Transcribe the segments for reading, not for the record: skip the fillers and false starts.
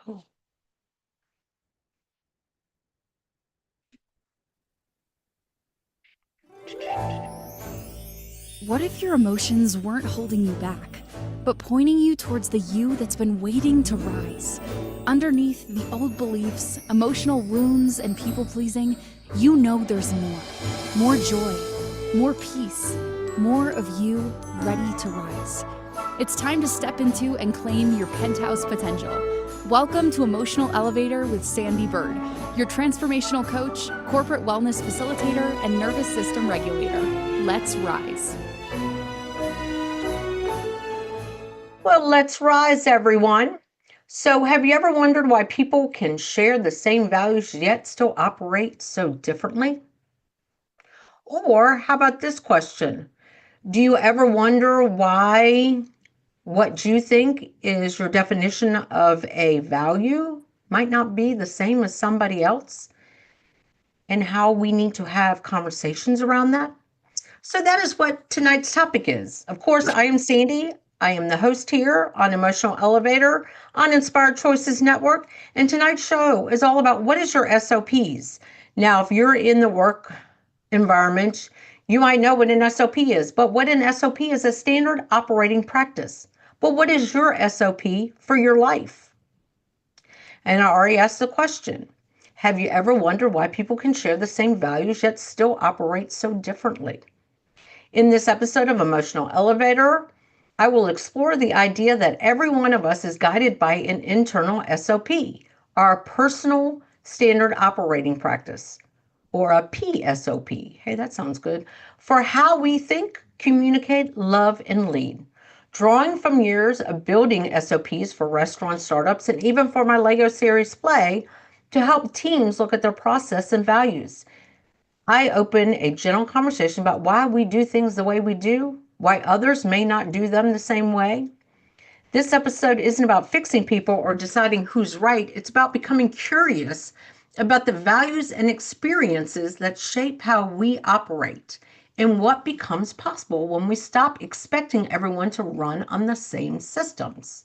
Oh. What if your emotions weren't holding you back, but pointing you towards the you that's been waiting to rise? Underneath the old beliefs, emotional wounds, and people pleasing, you know there's more. More joy, more peace, more of you ready to rise. It's time to step into and claim your penthouse potential. Welcome to Emotional Elevator with Sandee Byrd, your transformational coach, corporate wellness facilitator, and nervous system regulator. Let's rise. Well, let's rise, everyone. So, have you ever wondered why people can share the same values yet still operate so differently? Or how about this question? Do you ever wonder why what you think is your definition of a value might not be the same as somebody else, and how we need to have conversations around that? So that is what tonight's topic is. Of course, I am Sandee. I am the host here on Emotional Elevator on Inspired Choices Network. And tonight's show is all about what is your SOPs. Now, if you're in the work environment, you might know what an SOP is, but what an SOP is a standard operating practice. But what is your SOP for your life? And I already asked the question. Have you ever wondered why people can share the same values yet still operate so differently? In this episode of Emotional Elevator, I will explore the idea that every one of us is guided by an internal SOP, our personal standard operating practice, or a PSOP. Hey, that sounds good. For how we think, communicate, love, and lead. Drawing from years of building SOPs for restaurant startups and even for my Lego series play to help teams look at their process and values. I open a general conversation about why we do things the way we do, why others may not do them the same way. This episode isn't about fixing people or deciding who's right. It's about becoming curious about the values and experiences that shape how we operate and what becomes possible when we stop expecting everyone to run on the same systems.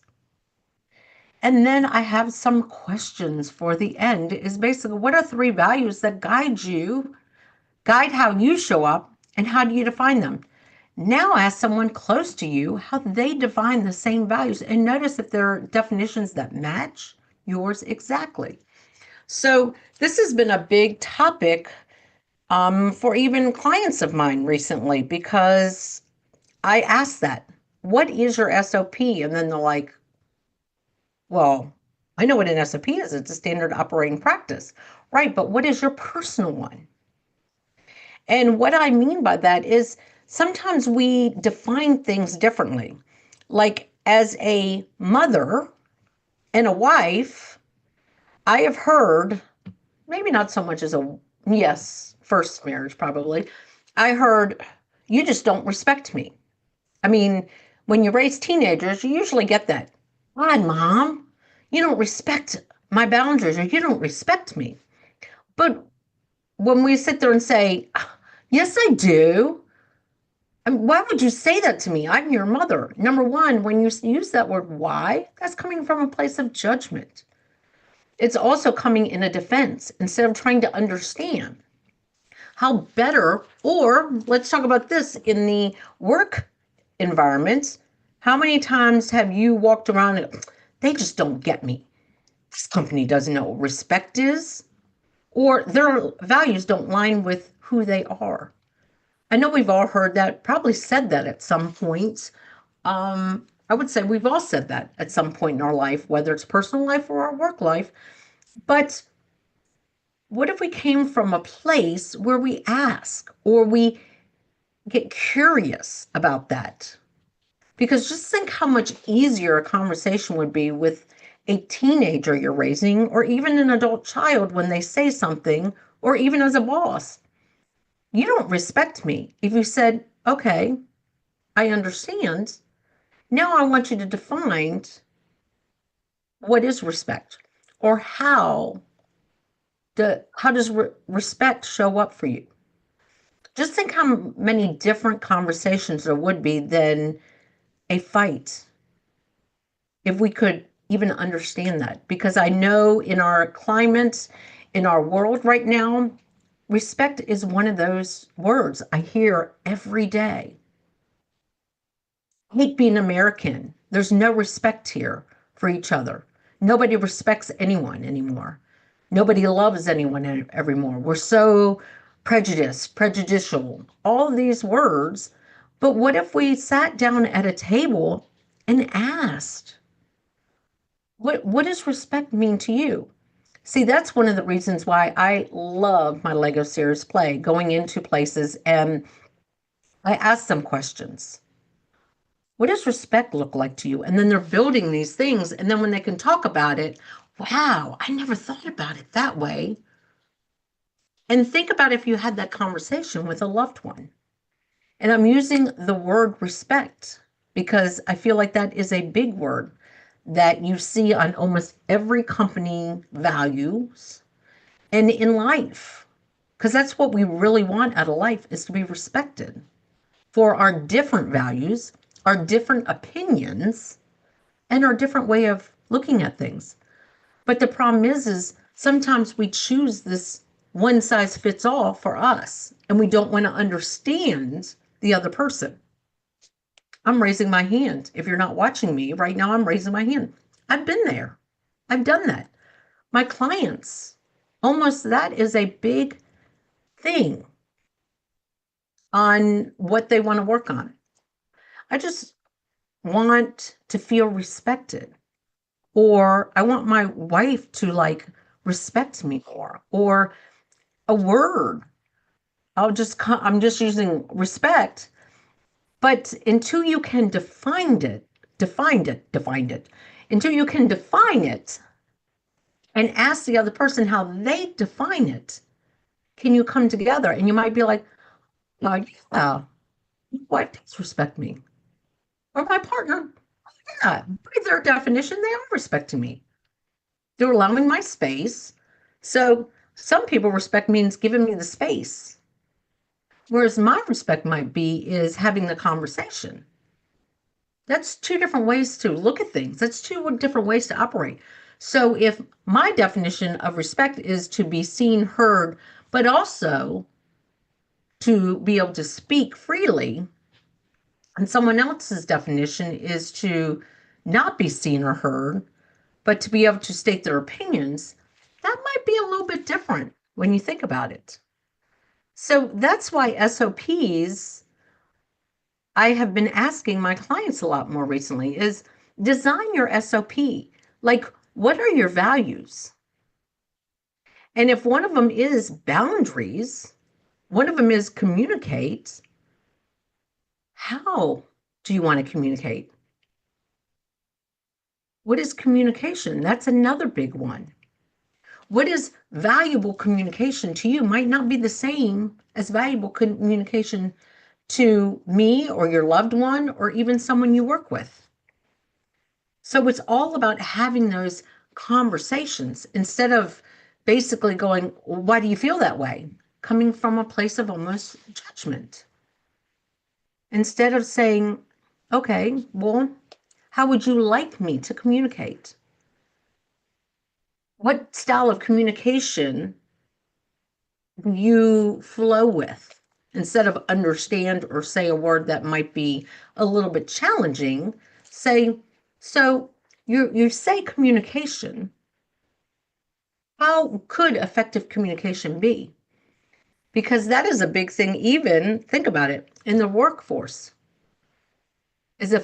And then I have some questions for the end is basically what are three values that guide how you show up, and how do you define them? Now ask someone close to you how they define the same values and notice if there are definitions that match yours exactly. So this has been a big topic for even clients of mine recently because I asked that, what is your SOP? And then they're like, well, I know what an SOP is. It's a standard operating practice. Right, but what is your personal one? And what I mean by that is sometimes we define things differently. Like as a mother and a wife, I have heard, maybe not so much as a, yes, first marriage probably, I heard, you just don't respect me. I mean, when you raise teenagers, you usually get that. Why, mom? You don't respect my boundaries or you don't respect me. But when we sit there and say, yes, I do. I mean, why would you say that to me? I'm your mother. Number one, when you use that word why, that's coming from a place of judgment. It's also coming in a defense instead of trying to understand how better, or let's talk about this in the work environment. How many times have you walked around and they just don't get me? This company doesn't know what respect is, or their values don't line with who they are. I know we've all heard that, probably said that at some point. I would say we've all said that at some point in our life, whether it's personal life or our work life. But what if we came from a place where we ask or we get curious about that? Because just think how much easier a conversation would be with a teenager you're raising or even an adult child when they say something, or even as a boss. You don't respect me. If you said, okay, I understand. Now I want you to define what is respect or how does respect show up for you? Just think how many different conversations there would be than a fight if we could even understand that because I know in our climate, in our world right now, respect is one of those words I hear every day. I hate being American. There's no respect here for each other. Nobody respects anyone anymore. Nobody loves anyone anymore. We're so prejudiced, prejudicial, all these words. But what if we sat down at a table and asked, what does respect mean to you? See, that's one of the reasons why I love my Lego Series play, going into places and I ask them questions. What does respect look like to you? And then they're building these things. And then when they can talk about it, wow, I never thought about it that way. And think about if you had that conversation with a loved one. And I'm using the word respect because I feel like that is a big word that you see on almost every company values and in life. Because that's what we really want out of life is to be respected for our different values, our different opinions, and our different way of looking at things. But the problem is sometimes we choose this one size fits all for us, and we don't want to understand the other person. I'm raising my hand. If you're not watching me right now, I'm raising my hand. I've been there. I've done that. My clients, almost that is a big thing on what they want to work on. I just want to feel respected, or I want my wife to like respect me more, or a word. I'm just using respect, but until you can define it, until you can define it and ask the other person how they define it, can you come together? And you might be like, oh, yeah, my wife does respect me. Or my partner, yeah, by their definition, they are respecting me. They're allowing my space. So some people respect means giving me the space. Whereas my respect might be is having the conversation. That's two different ways to look at things. That's two different ways to operate. So if my definition of respect is to be seen, heard, but also to be able to speak freely, and someone else's definition is to not be seen or heard, but to be able to state their opinions, that might be a little bit different when you think about it. So that's why SOPs, I have been asking my clients a lot more recently, is design your SOP. Like, what are your values? And if one of them is boundaries, one of them is communicate, how do you want to communicate? What is communication? That's another big one. What is valuable communication to you might not be the same as valuable communication to me or your loved one or even someone you work with. So it's all about having those conversations instead of basically going, why do you feel that way? Coming from a place of almost judgment. Instead of saying, okay, well, how would you like me to communicate? What style of communication you flow with? Instead of understand or say a word that might be a little bit challenging, say, so you say communication. How could effective communication be? Because that is a big thing, even think about it in the workforce. Is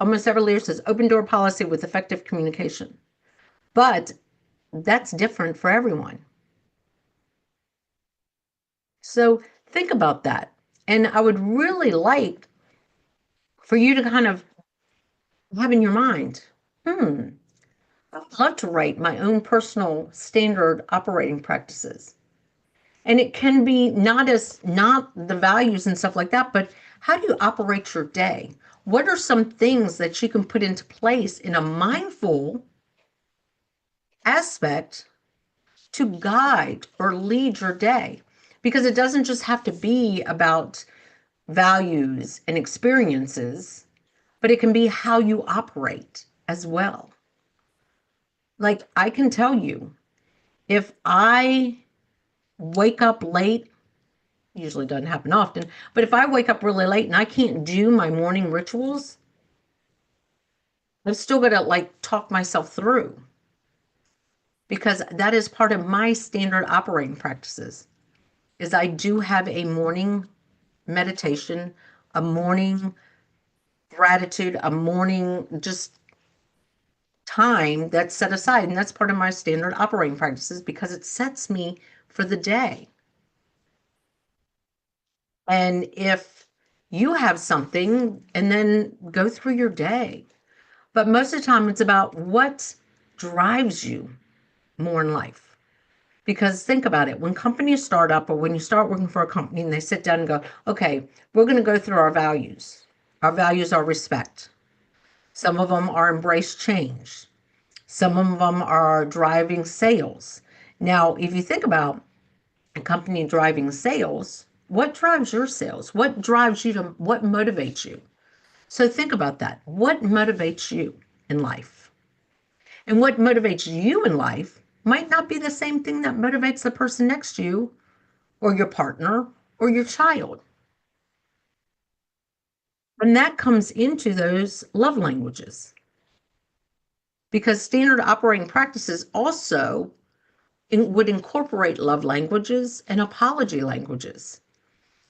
almost every leader says open door policy with effective communication. But that's different for everyone. So think about that. And I would really like for you to kind of have in your mind, I'd love to write my own personal standard operating practices. And it can be not the values and stuff like that, but how do you operate your day? What are some things that you can put into place in a mindful aspect to guide or lead your day? Because it doesn't just have to be about values and experiences, but it can be how you operate as well. Like, I can tell you, if I wake up late, usually doesn't happen often, but if I wake up really late and I can't do my morning rituals, I've still got to like talk myself through because that is part of my standard operating practices is I do have a morning meditation, a morning gratitude, a morning just time that's set aside. And that's part of my standard operating practices because it sets me for the day. And if you have something, and then go through your day. But most of the time, it's about what drives you more in life. Because think about it, when companies start up or when you start working for a company and they sit down and go, okay, we're going to go through our values. Our values are respect. Some of them are embrace change. Some of them are driving sales. Now, if you think about a company driving sales, what drives your sales? What drives you to, what motivates you? So think about that. What motivates you in life? And what motivates you in life might not be the same thing that motivates the person next to you or your partner or your child. And that comes into those love languages because standard operating practices also would incorporate love languages and apology languages.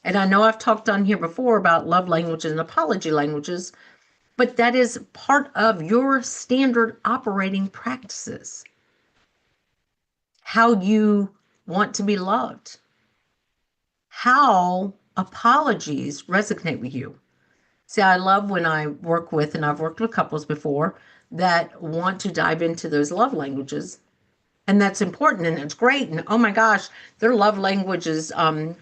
And I know I've talked on here before about love languages and apology languages, but that is part of your standard operating practices. How you want to be loved, how apologies resonate with you. See, I love when I work with, and I've worked with couples before that want to dive into those love languages. And that's important and it's great. And oh my gosh, their love language is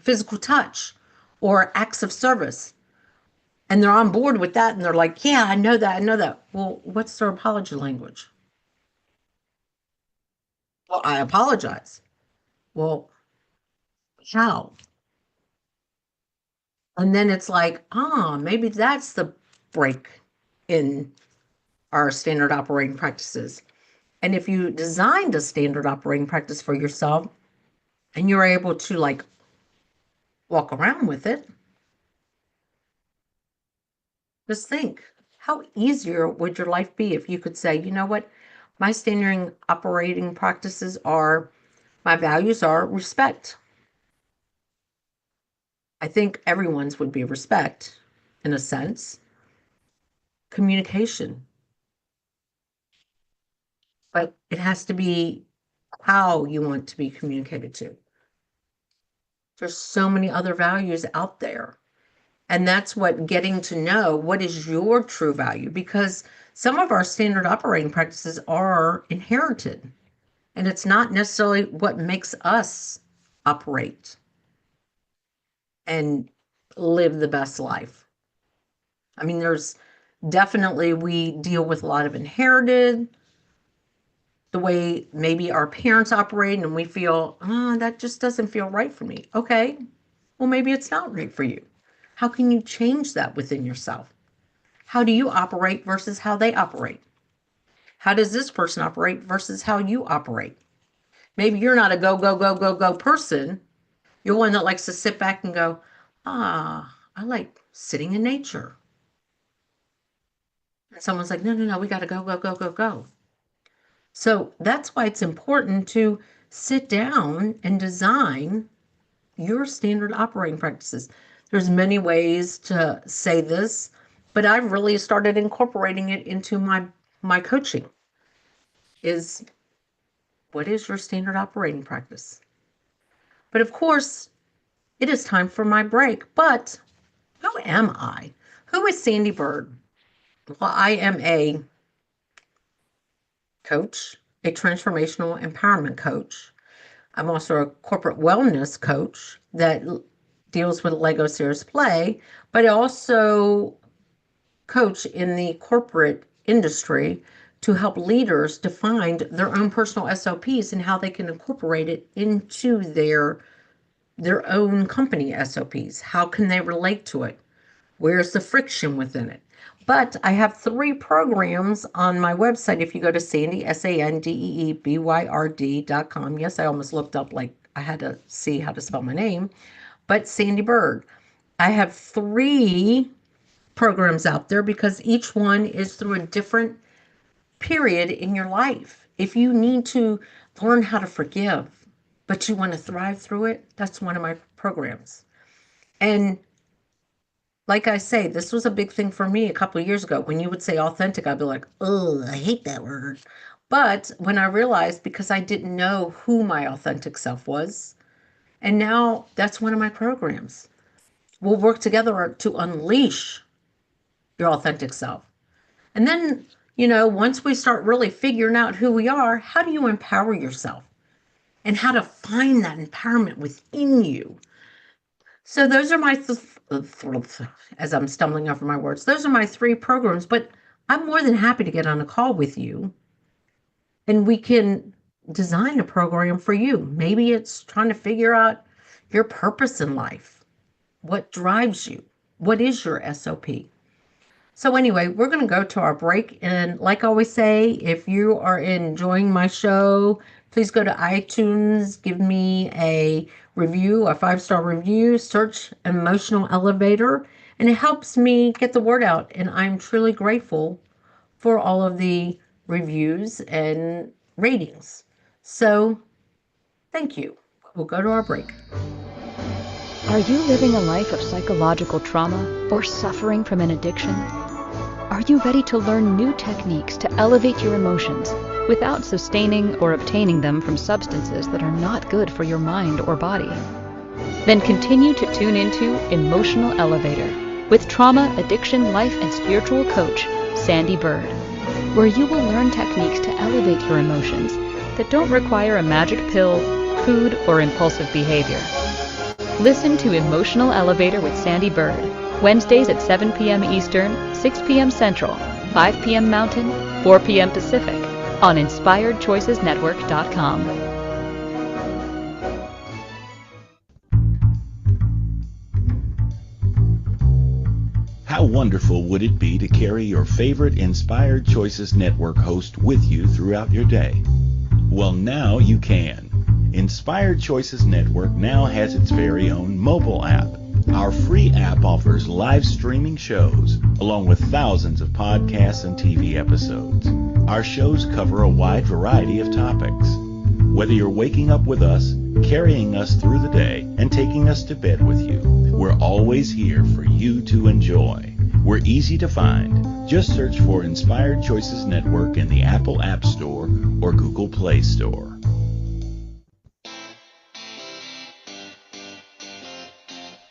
physical touch or acts of service. And they're on board with that. And they're like, yeah, I know that. I know that. Well, what's their apology language? Well, I apologize. Well, how? And then it's like, maybe that's the break in our standard operating practices. And if you designed a standard operating practice for yourself and you're able to like walk around with it, just think how easier would your life be if you could say, you know what, my standard operating practices are, my values are respect. I think everyone's would be respect in a sense, communication, but it has to be how you want to be communicated to. There's so many other values out there. And that's what getting to know what is your true value, because some of our standard operating practices are inherited and it's not necessarily what makes us operate and live the best life. I mean, there's definitely, we deal with a lot of inherited, the way maybe our parents operate, and we feel, that just doesn't feel right for me. Okay, well, maybe it's not right for you. How can you change that within yourself? How do you operate versus how they operate? How does this person operate versus how you operate? Maybe you're not a go, go, go, go, go person. You're one that likes to sit back and go, I like sitting in nature. And someone's like, no, no, no, we got to go, go, go, go, go. So that's why it's important to sit down and design your standard operating practices. There's many ways to say this, but I've really started incorporating it into my coaching. Is what is your standard operating practice? But of course, it is time for my break. But who am I? Who is Sandee Byrd? Well, I am a coach, a transformational empowerment coach. I'm also a corporate wellness coach that deals with Lego Serious Play, but I also coach in the corporate industry to help leaders define their own personal SOPs and how they can incorporate it into their own company SOPs. How can they relate to it? Where's the friction within it? But I have 3 programs on my website. If you go to Sandee, SandeeByrd.com. Yes, I almost looked up like I had to see how to spell my name, but Sandee Byrd. I have 3 programs out there because each one is through a different period in your life. If you need to learn how to forgive, but you want to thrive through it, that's one of my programs. And like I say, this was a big thing for me a couple of years ago. When you would say authentic, I'd be like, oh, I hate that word. But when I realized, because I didn't know who my authentic self was, and now that's one of my programs. We'll work together to unleash your authentic self. And then, once we start really figuring out who we are, how do you empower yourself and how to find that empowerment within you? So those are my, as I'm stumbling over my words, those are my 3 programs, but I'm more than happy to get on a call with you and we can design a program for you. Maybe it's trying to figure out your purpose in life. What drives you? What is your SOP? So anyway, we're going to go to our break. And like I always say, if you are enjoying my show, please go to iTunes, give me a review, a 5-star review, search Emotional Elevator, and it helps me get the word out. And I'm truly grateful for all of the reviews and ratings. So thank you. We'll go to our break. Are you living a life of psychological trauma or suffering from an addiction? Are you ready to learn new techniques to elevate your emotions without sustaining or obtaining them from substances that are not good for your mind or body? Then continue to tune into Emotional Elevator with trauma, addiction, life, and spiritual coach, Sandee Byrd, where you will learn techniques to elevate your emotions that don't require a magic pill, food, or impulsive behavior. Listen to Emotional Elevator with Sandee Byrd, Wednesdays at 7 p.m. Eastern, 6 p.m. Central, 5 p.m. Mountain, 4 p.m. Pacific, on InspiredChoicesNetwork.com. How wonderful would it be to carry your favorite Inspired Choices Network host with you throughout your day? Well, now you can. Inspired Choices Network now has its very own mobile app. Our free app offers live streaming shows, along with thousands of podcasts and TV episodes. Our shows cover a wide variety of topics. Whether you're waking up with us, carrying us through the day, and taking us to bed with you, we're always here for you to enjoy. We're easy to find. Just search for Inspired Choices Network in the Apple App Store or Google Play Store.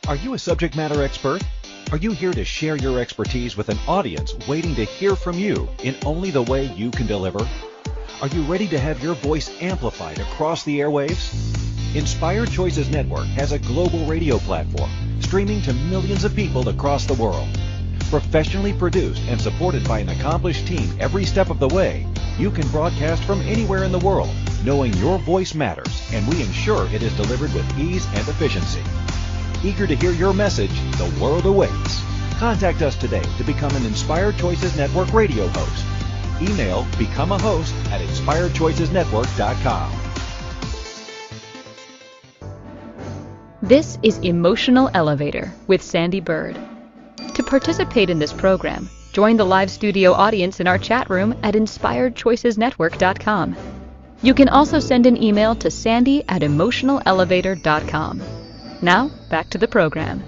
Are you a subject matter expert? Are you here to share your expertise with an audience waiting to hear from you in only the way you can deliver? Are you ready to have your voice amplified across the airwaves? Inspired Choices Network has a global radio platform streaming to millions of people across the world. Professionally produced and supported by an accomplished team every step of the way, you can broadcast from anywhere in the world, knowing your voice matters, and we ensure it is delivered with ease and efficiency. Eager to hear your message, the world awaits. Contact us today to become an Inspired Choices Network radio host. Email become a host at inspiredchoicesnetwork.com. This is Emotional Elevator with Sandee Byrd. To participate in this program, join the live studio audience in our chat room at inspiredchoicesnetwork.com. You can also send an email to sandy@emotionalelevator.com. Now, back to the program.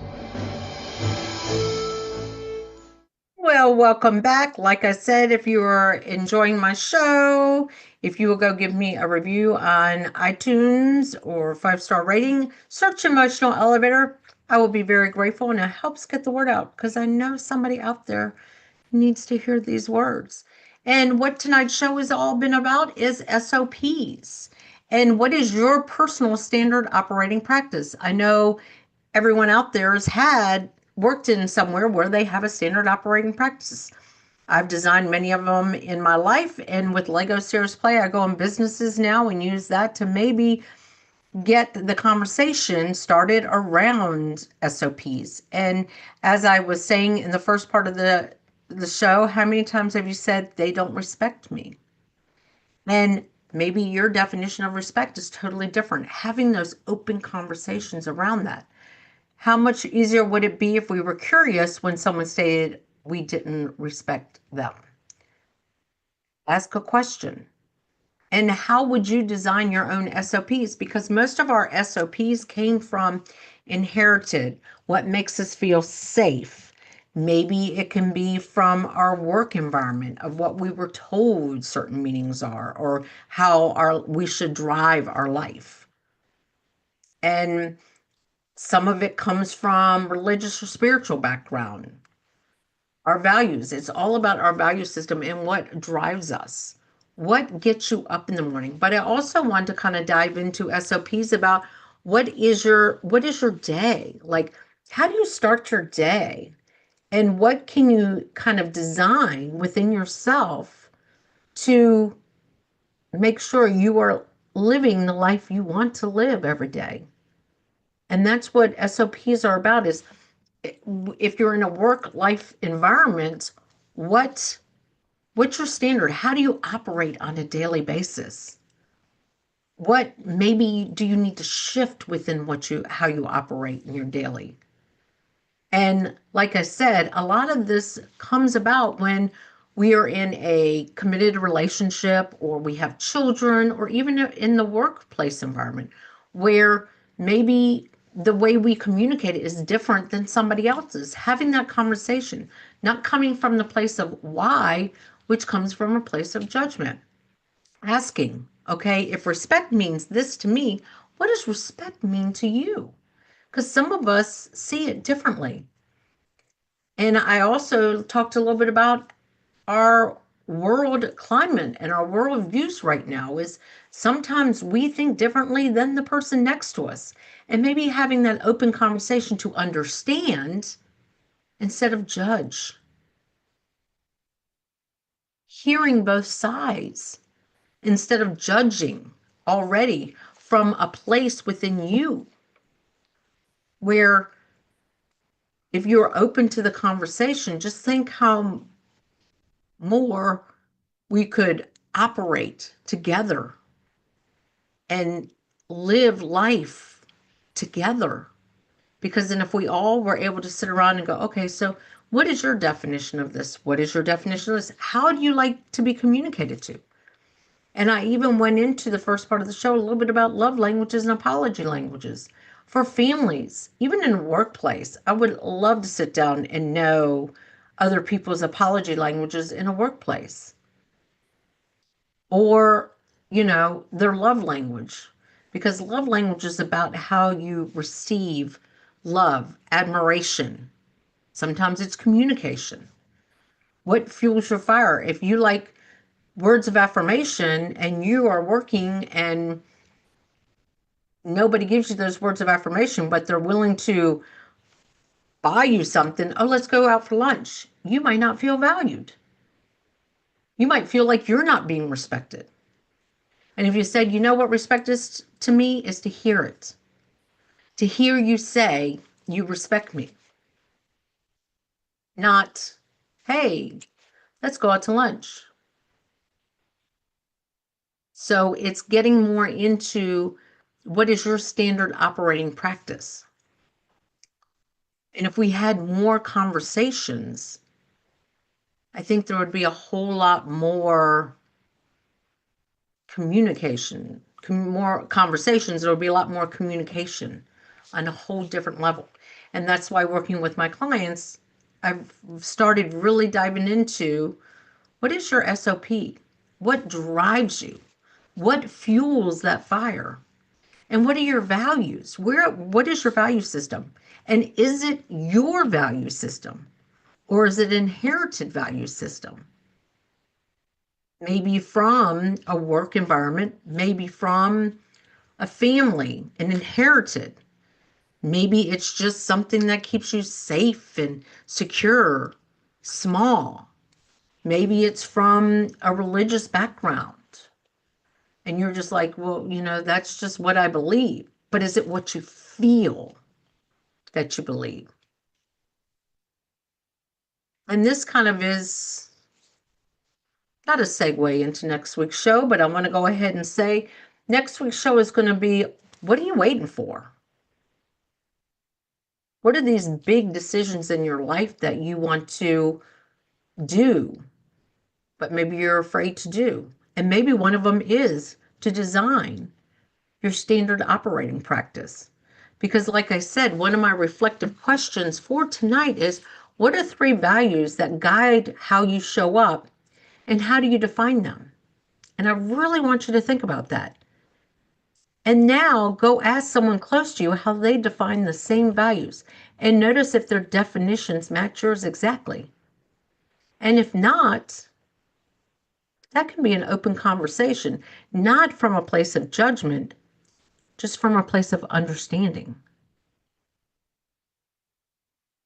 Well, welcome back. Like I said, if you are enjoying my show, if you will go give me a review on iTunes or 5-star rating, search Emotional Elevator. I will be very grateful, and it helps get the word out because I know somebody out there needs to hear these words. And what tonight's show has all been about is SOPs. And what is your personal standard operating practice? I know everyone out there has worked in somewhere where they have a standard operating practice. I've designed many of them in my life, and with Lego Serious Play, I go in businesses now and use that to maybe get the conversation started around SOPs. And as I was saying in the first part of the the show, how many times have you said they don't respect me? And maybe your definition of respect is totally different. Having those open conversations around that. How much easier would it be if we were curious when someone stated we didn't respect them? Ask a question. And how would you design your own SOPs? Because most of our SOPs came from inherited, what makes us feel safe. Maybe it can be from our work environment of what we were told certain meanings are or how we should drive our life. And some of it comes from religious or spiritual background. Our values, it's all about our value system and what drives us. What gets you up in the morning? But I also want to kind of dive into SOPs about what is your day? Like, how do you start your day? And what can you kind of design within yourself to make sure you are living the life you want to live every day? And that's what SOPs are about is if you're in a work life environment, what's your standard? How do you operate on a daily basis? What maybe do you need to shift within how you operate in your daily? And like I said, a lot of this comes about when we are in a committed relationship or we have children or even in the workplace environment where maybe the way we communicate is different than somebody else's. Having that conversation, not coming from the place of why, which comes from a place of judgment. Asking, okay, if respect means this to me, what does respect mean to you? Because some of us see it differently. And I also talked a little bit about our world climate and our world views right now is sometimes we think differently than the person next to us. And maybe having that open conversation to understand instead of judge. Hearing both sides instead of judging already from a place within you where if you're open to the conversation, just think how more we could operate together and live life together. Because then if we all were able to sit around and go, okay, so what is your definition of this? What is your definition of this? How do you like to be communicated to? And I even went into the first part of the show a little bit about love languages and apology languages for families, even in the workplace. I would love to sit down and know other people's apology languages in a workplace or, their love language, because love language is about how you receive love, admiration. Sometimes it's communication. What fuels your fire? If you like words of affirmation and you are working and nobody gives you those words of affirmation, but they're willing to buy you something, oh, let's go out for lunch. You might not feel valued. You might feel like you're not being respected. And if you said, you know what respect is to me, is to hear it. To hear you say, you respect me. Not, hey, let's go out to lunch. So it's getting more into what is your standard operating practice? And if we had more conversations, I think there would be a whole lot more communication, more conversations. There would be a lot more communication on a whole different level. And that's why working with my clients, I've started really diving into what is your SOP? What drives you? What fuels that fire? And what are your values? What is your value system? And is it your value system? Or is it an inherited value system? Maybe from a work environment, maybe from a family, an inherited. Maybe it's just something that keeps you safe and secure, small. Maybe it's from a religious background. And you're just like, well, that's just what I believe. But is it what you feel that you believe? And this kind of is not a segue into next week's show, but I want to go ahead and say next week's show is going to be, what are you waiting for? What are these big decisions in your life that you want to do, but maybe you're afraid to do? And maybe one of them is to design your standard operating practice. Because like I said, one of my reflective questions for tonight is, what are 3 values that guide how you show up, and how do you define them? And I really want you to think about that. And now go ask someone close to you how they define the same values, and notice if their definitions match yours exactly. And if not, that can be an open conversation, not from a place of judgment, just from a place of understanding.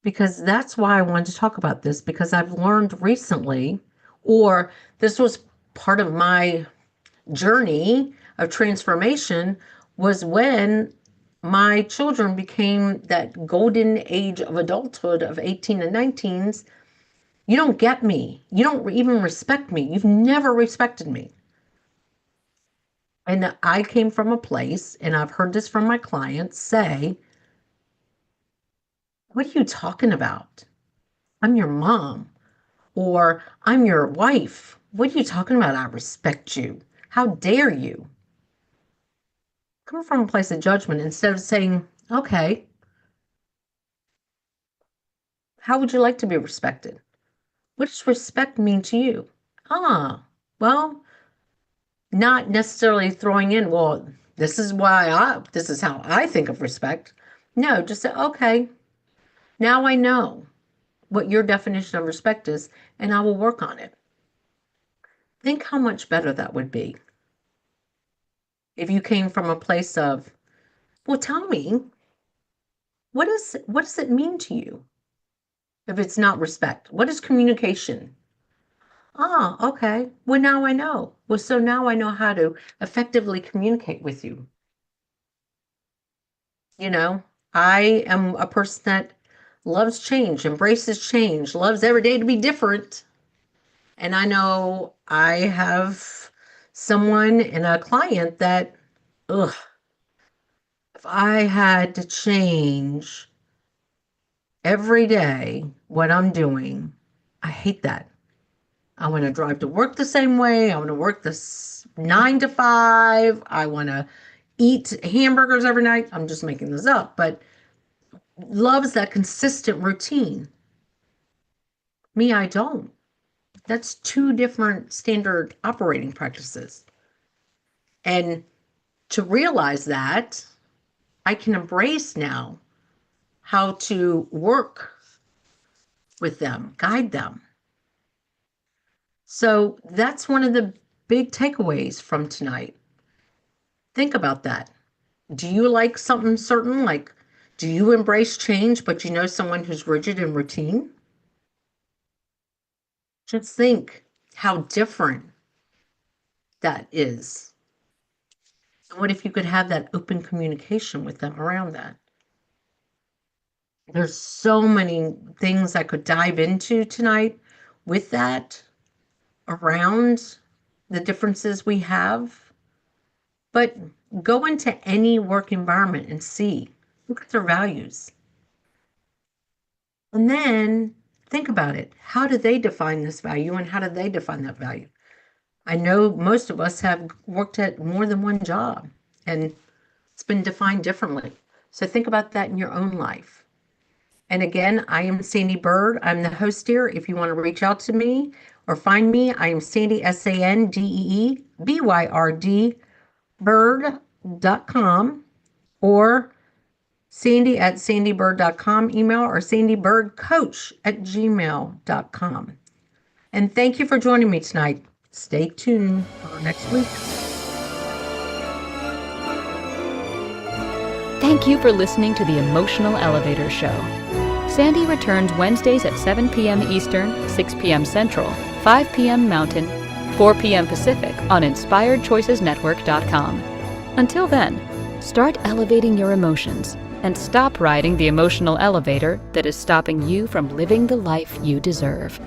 Because that's why I wanted to talk about this, because I've learned recently, or this was part of my journey of transformation, was when my children became that golden age of adulthood of 18 and 19s. You don't get me. You don't even respect me. You've never respected me. And I came from a place, and I've heard this from my clients say, what are you talking about? I'm your mom, or I'm your wife. What are you talking about? I respect you. How dare you? Come from a place of judgment instead of saying, okay, how would you like to be respected? What does respect mean to you? Well, not necessarily throwing in, well, this is how I think of respect. No, just say, okay, now I know what your definition of respect is, and I will work on it. Think how much better that would be if you came from a place of, well, tell me, what does it mean to you? If it's not respect, what is communication? Okay. Well, now I know. Well, so now I know how to effectively communicate with you. I am a person that loves change, embraces change, loves every day to be different. And I know I have someone and a client that, if I had to change every day what I'm doing, I hate that. I want to drive to work the same way. I want to work this 9 to 5. I want to eat hamburgers every night. I'm just making this up, but loves that consistent routine. Me, I don't. That's 2 different standard operating practices. And to realize that, I can embrace now how to work with them, guide them. So that's one of the big takeaways from tonight. Think about that. Do you like something certain? Like, do you embrace change, but you know someone who's rigid and routine? Just think how different that is. And what if you could have that open communication with them around that? There's so many things I could dive into tonight with that, around the differences we have. But go into any work environment and see, look at their values. And then think about it. How do they define this value, and how do they define that value? I know most of us have worked at more than one job, and it's been defined differently. So think about that in your own life. And again, I am Sandee Byrd. I'm the host here. If you want to reach out to me or find me, I am Sandee, SANDEE, Byrd.com, or Sandee at sandeebyrd.com email, or sandeebirdcoach@gmail.com. And thank you for joining me tonight. Stay tuned for next week. Thank you for listening to the Emotional Elevator Show. Sandee returns Wednesdays at 7 p.m. Eastern, 6 p.m. Central, 5 p.m. Mountain, 4 p.m. Pacific on InspiredChoicesNetwork.com. Until then, start elevating your emotions and stop riding the emotional elevator that is stopping you from living the life you deserve.